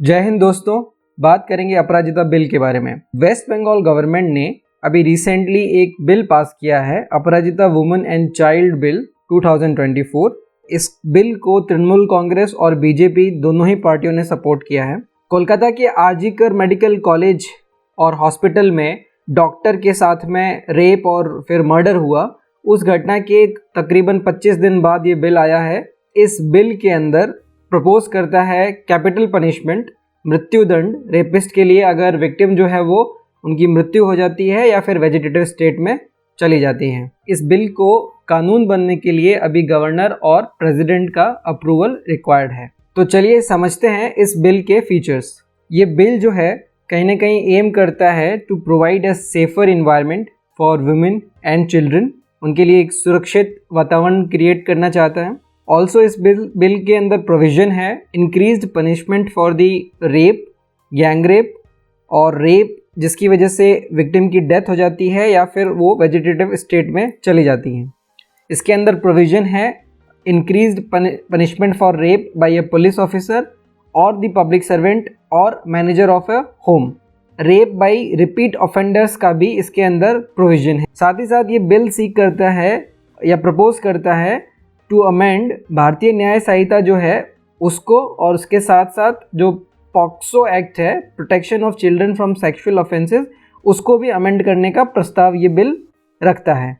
जय हिंद दोस्तों, बात करेंगे अपराजिता बिल के बारे में। वेस्ट बंगाल गवर्नमेंट ने अभी रिसेंटली एक बिल पास किया है, अपराजिता वुमेन एंड चाइल्ड बिल 2024। इस बिल को तृणमूल कांग्रेस और बीजेपी दोनों ही पार्टियों ने सपोर्ट किया है। कोलकाता के आरजीकर मेडिकल कॉलेज और हॉस्पिटल में डॉक्टर के साथ में रेप और फिर मर्डर हुआ, उस घटना के तकरीबन 25 दिन बाद ये बिल आया है। इस बिल के अंदर प्रपोज करता है कैपिटल पनिशमेंट, मृत्युदंड रेपिस्ट के लिए अगर विक्टिम जो है वो उनकी मृत्यु हो जाती है या फिर वेजिटेटिव स्टेट में चली जाती हैं। इस बिल को कानून बनने के लिए अभी गवर्नर और प्रेसिडेंट का अप्रूवल रिक्वायर्ड है। तो चलिए समझते हैं इस बिल के फीचर्स। ये बिल जो है कहीं ना कहीं एम करता है to provide a safer environment for women and children, उनके लिए एक सुरक्षित वातावरण क्रिएट करना चाहता है। ऑल्सो इस बिल के अंदर प्रोविज़न है increased punishment for the rape, gang rape और रेप जिसकी वजह से विक्टिम की डेथ हो जाती है या फिर वो वेजिटेटिव स्टेट में चली जाती हैं। इसके अंदर प्रोविज़न है increased punishment for rape by a police officer और द पब्लिक सर्वेंट और manager of a home. Rape by repeat offenders का भी इसके अंदर प्रोविज़न है। साथ ही साथ ये बिल सीक करता है या प्रपोज करता है टू अमेंड भारतीय न्याय संहिता जो है उसको, और उसके साथ साथ जो पॉक्सो एक्ट है, protection of children from sexual offences, उसको भी अमेंड करने का प्रस्ताव ये बिल रखता है।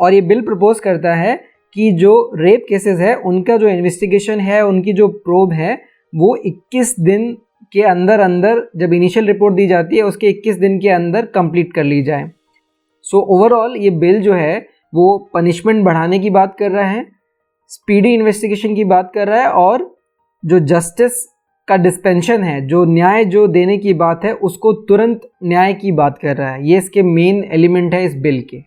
और ये बिल प्रपोज करता है कि जो रेप केसेस है उनका जो इन्वेस्टिगेशन है, उनकी जो प्रोब है वो 21 दिन के अंदर अंदर, जब इनिशियल रिपोर्ट दी जाती है उसके 21 दिन के अंदर कंप्लीट कर ली जाए। सो ओवरऑल ये बिल जो है वो पनिशमेंट बढ़ाने की बात कर रहा है, स्पीडी इन्वेस्टिगेशन की बात कर रहा है और जो जस्टिस का डिस्पेंशन है, जो न्याय जो देने की बात है, उसको तुरंत न्याय की बात कर रहा है। ये इसके मेन एलिमेंट है इस बिल के।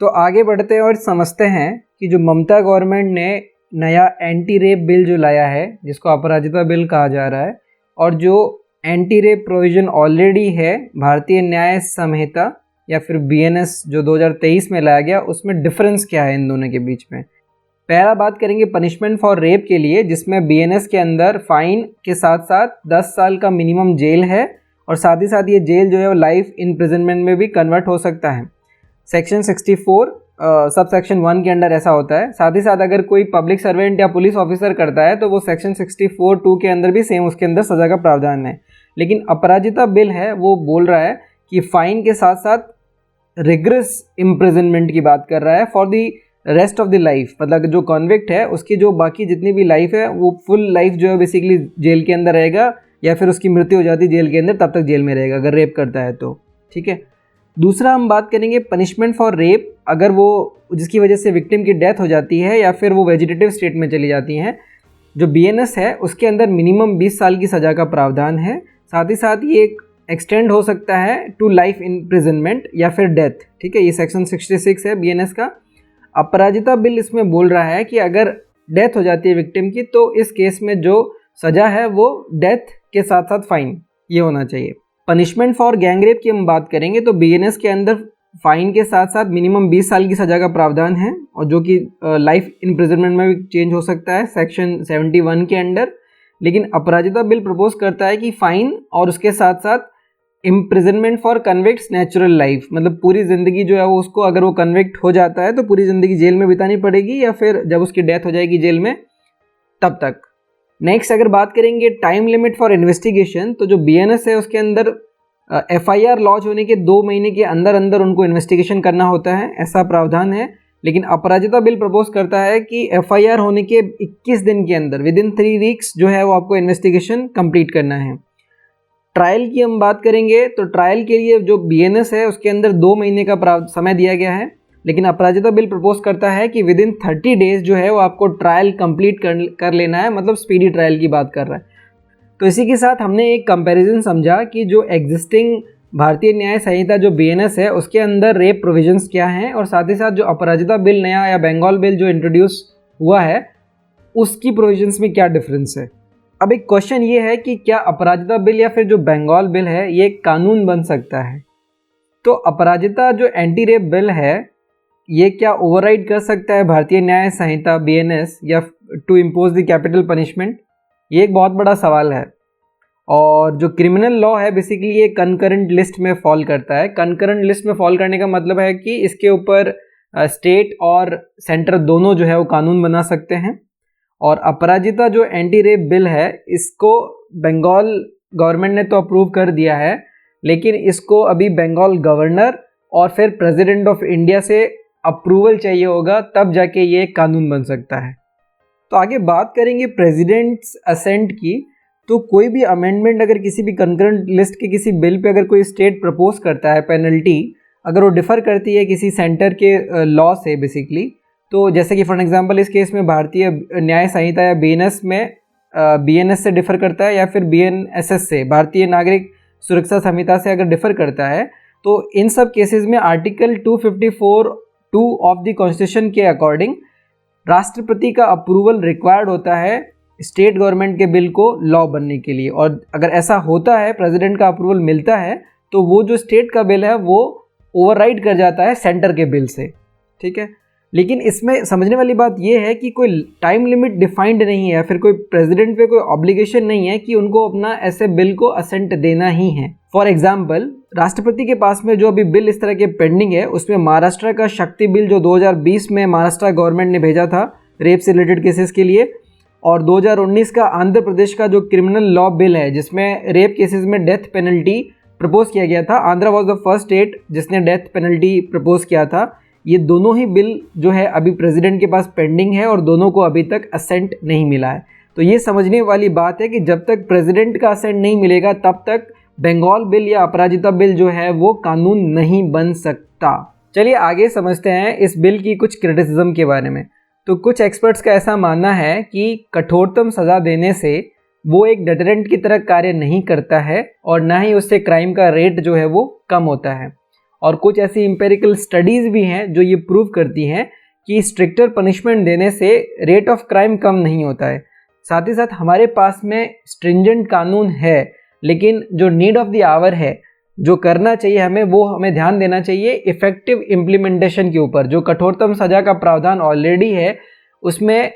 तो आगे बढ़ते हैं और समझते हैं कि जो ममता गवर्नमेंट ने नया एंटी रेप बिल जो लाया है, जिसको अपराजिता बिल कहा जा रहा है, और जो एंटी रेप प्रोविज़न ऑलरेडी है भारतीय न्याय संहिता या फिर बीएनएस जो 2023 में लाया गया, उसमें डिफरेंस क्या है इन दोनों के बीच में। पहला बात करेंगे पनिशमेंट फॉर रेप के लिए, जिसमें बीएनएस के अंदर फाइन के साथ साथ 10 साल का मिनिमम जेल है और साथ ही साथ ये जेल जो है वो लाइफ इम्प्रिजनमेंट में भी कन्वर्ट हो सकता है। सेक्शन 64 सब सेक्शन 1 के अंडर ऐसा होता है। साथ ही साथ अगर कोई पब्लिक सर्वेंट या पुलिस ऑफिसर करता है तो वो सेक्शन 64(2) के अंदर भी सेम उसके अंदर सज़ा का प्रावधान है। लेकिन अपराजिता बिल है वो बोल रहा है कि फ़ाइन के साथ साथ रिग्रेस इम्प्रिजनमेंट की बात कर रहा है for the rest of the life. मतलब जो कॉन्विक्ट है उसकी जो बाकी जितनी भी लाइफ है वो फुल लाइफ जो है बेसिकली जेल के अंदर रहेगा, या फिर उसकी मृत्यु हो जाती है जेल के अंदर तब तक जेल में रहेगा अगर रेप करता है तो। ठीक है। दूसरा हम बात करेंगे पनिशमेंट फॉर रेप, अगर वो जिसकी वजह से विक्टिम की डेथ हो जाती है या फिर वो वेजिटेटिव स्टेट में चली जाती हैं। जो बीएनएस है उसके अंदर मिनिमम 20 साल की सज़ा का प्रावधान है। साथ ही साथ ये एक एक्सटेंड हो सकता है टू लाइफ इम्प्रिजनमेंट या फिर डेथ। ठीक है, ये सेक्शन 66 है बीएनएस का। अपराजिता बिल इसमें बोल रहा है कि अगर डेथ हो जाती है विक्टिम की तो इस केस में जो सज़ा है वो डेथ के साथ साथ फाइन ये होना चाहिए। पनिशमेंट फॉर गैंग रेप की हम बात करेंगे तो बीएनएस के अंदर फाइन के साथ साथ मिनिमम 20 साल की सज़ा का प्रावधान है और जो कि लाइफ इम्प्रिजनमेंट में भी चेंज हो सकता है सेक्शन 71 के अंडर। लेकिन अपराजिता बिल प्रपोज करता है कि फ़ाइन और उसके साथ साथ imprisonment for convicts natural life, मतलब पूरी ज़िंदगी जो है वो उसको, अगर वो कन्विक्ट हो जाता है तो पूरी ज़िंदगी जेल में बितानी पड़ेगी या फिर जब उसकी डेथ हो जाएगी जेल में तब तक। नेक्स्ट अगर बात करेंगे टाइम लिमिट फॉर इन्वेस्टिगेशन, तो जो बीएनएस है उसके अंदर एफआईआर लॉन्च होने के 2 महीने के अंदर अंदर उनको इन्वेस्टिगेशन करना होता है, ऐसा प्रावधान है। लेकिन अपराजिता बिल प्रपोज करता है कि एफआईआर होने के 21 दिन के अंदर विद इन 3 वीक्स जो है वो आपको इन्वेस्टिगेशन कंप्लीट करना है। ट्रायल की हम बात करेंगे तो ट्रायल के लिए जो बीएनएस है उसके अंदर 2 महीने का समय दिया गया है। लेकिन अपराजिता बिल प्रपोज करता है कि विद इन 30 डेज जो है वो आपको ट्रायल कंप्लीट कर लेना है, मतलब स्पीडी ट्रायल की बात कर रहा है। तो इसी के साथ हमने एक कंपैरिजन समझा कि जो एग्जिस्टिंग भारतीय न्याय संहिता जो बीएनएस है उसके अंदर रेप प्रोविजंस क्या हैं, और साथ ही साथ जो अपराजिता बिल नया या बंगाल बिल जो इंट्रोड्यूस हुआ है उसकी प्रोविजंस में क्या डिफरेंस है। अब एक क्वेश्चन ये है कि क्या अपराजिता बिल या फिर जो बंगाल बिल है ये कानून बन सकता है। तो अपराजिता जो एंटी रेप बिल है ये क्या ओवरराइड कर सकता है भारतीय न्याय संहिता बीएनएस या to impose the capital punishment, ये एक बहुत बड़ा सवाल है। और जो क्रिमिनल लॉ है बेसिकली ये कंकरेंट लिस्ट में फॉल करता है। कंकरेंट लिस्ट में फॉल करने का मतलब है कि इसके ऊपर स्टेट और सेंटर दोनों जो है वो कानून बना सकते हैं। और अपराजिता जो एंटी रेप बिल है इसको बंगाल गवर्नमेंट ने तो अप्रूव कर दिया है, लेकिन इसको अभी बंगाल गवर्नर और फिर प्रेसिडेंट ऑफ इंडिया से अप्रूवल चाहिए होगा, तब जाके ये कानून बन सकता है। तो आगे बात करेंगे प्रेसिडेंट्स असेंट की। तो कोई भी अमेंडमेंट अगर किसी भी कंकरेंट लिस्ट के किसी बिल पे अगर कोई स्टेट प्रपोज करता है, पेनल्टी अगर वो डिफ़र करती है किसी सेंटर के लॉ से बेसिकली, तो जैसे कि फॉर एग्जांपल इस केस में भारतीय न्याय संहिता या बीएनएस में बीएनएस से डिफ़र करता है या फिर बीएनएसएस से, भारतीय नागरिक सुरक्षा संहिता से अगर डिफ़र करता है, तो इन सब केसेस में आर्टिकल 254(2) ऑफ द कॉन्स्टिट्यूशन के अकॉर्डिंग राष्ट्रपति का अप्रूवल रिक्वायर्ड होता है स्टेट गवर्नमेंट के बिल को लॉ बनने के लिए। और अगर ऐसा होता है, प्रेसिडेंट का अप्रूवल मिलता है, तो वो जो स्टेट का बिल है वो ओवरराइड कर जाता है सेंटर के बिल से, ठीक है। लेकिन इसमें समझने वाली बात ये है कि कोई टाइम लिमिट डिफाइंड नहीं है, फिर कोई प्रेसिडेंट पे कोई ऑब्लिगेशन नहीं है कि उनको अपना ऐसे बिल को असेंट देना ही है। फॉर एग्जाम्पल राष्ट्रपति के पास में जो अभी बिल इस तरह के पेंडिंग है, उसमें महाराष्ट्र का शक्ति बिल जो 2020 में महाराष्ट्र गवर्नमेंट ने भेजा था रेप से रिलेटेड केसेस के लिए, और 2019 का आंध्र प्रदेश का जो क्रिमिनल लॉ बिल है जिसमें रेप केसेस में डेथ पेनल्टी प्रपोज किया गया था। Andhra was the first state जिसने डेथ पेनल्टी प्रपोज किया था। ये दोनों ही बिल जो है अभी प्रेसिडेंट के पास पेंडिंग है और दोनों को अभी तक असेंट नहीं मिला है। तो ये समझने वाली बात है कि जब तक प्रेसिडेंट का असेंट नहीं मिलेगा तब तक बंगाल बिल या अपराजिता बिल जो है वो कानून नहीं बन सकता। चलिए आगे समझते हैं इस बिल की कुछ क्रिटिसिज्म के बारे में। तो कुछ एक्सपर्ट्स का ऐसा मानना है कि कठोरतम सज़ा देने से वो एक डेटरेंट की तरह कार्य नहीं करता है और ना ही उससे क्राइम का रेट जो है वो कम होता है। और कुछ ऐसी एम्पिरिकल स्टडीज़ भी हैं जो ये प्रूव करती हैं कि स्ट्रिक्टर पनिशमेंट देने से रेट ऑफ क्राइम कम नहीं होता है। साथ ही साथ हमारे पास में स्ट्रिंजेंट कानून है, लेकिन जो नीड ऑफ द आवर है, जो करना चाहिए हमें, वो हमें ध्यान देना चाहिए इफ़ेक्टिव इम्प्लीमेंटेशन के ऊपर। जो कठोरतम सज़ा का प्रावधान ऑलरेडी है उसमें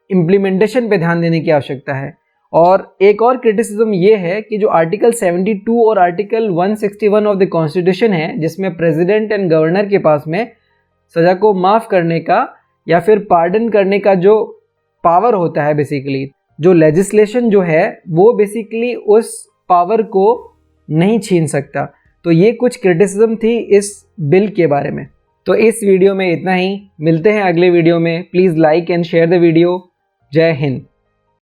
इम्प्लीमेंटेशन पे ध्यान देने की आवश्यकता है। और एक और क्रिटिसिज्म ये है कि जो आर्टिकल 72 और आर्टिकल 161 ऑफ द कॉन्स्टिट्यूशन है, जिसमें प्रेसिडेंट एंड गवर्नर के पास में सज़ा को माफ़ करने का या फिर पार्डन करने का जो पावर होता है, बेसिकली जो लेजिस्लेशन जो है वो बेसिकली उस पावर को नहीं छीन सकता। तो ये कुछ क्रिटिसिज्म थी इस बिल के बारे में। तो इस वीडियो में इतना ही, मिलते हैं अगले वीडियो में। Please like and share the video. जय हिंद।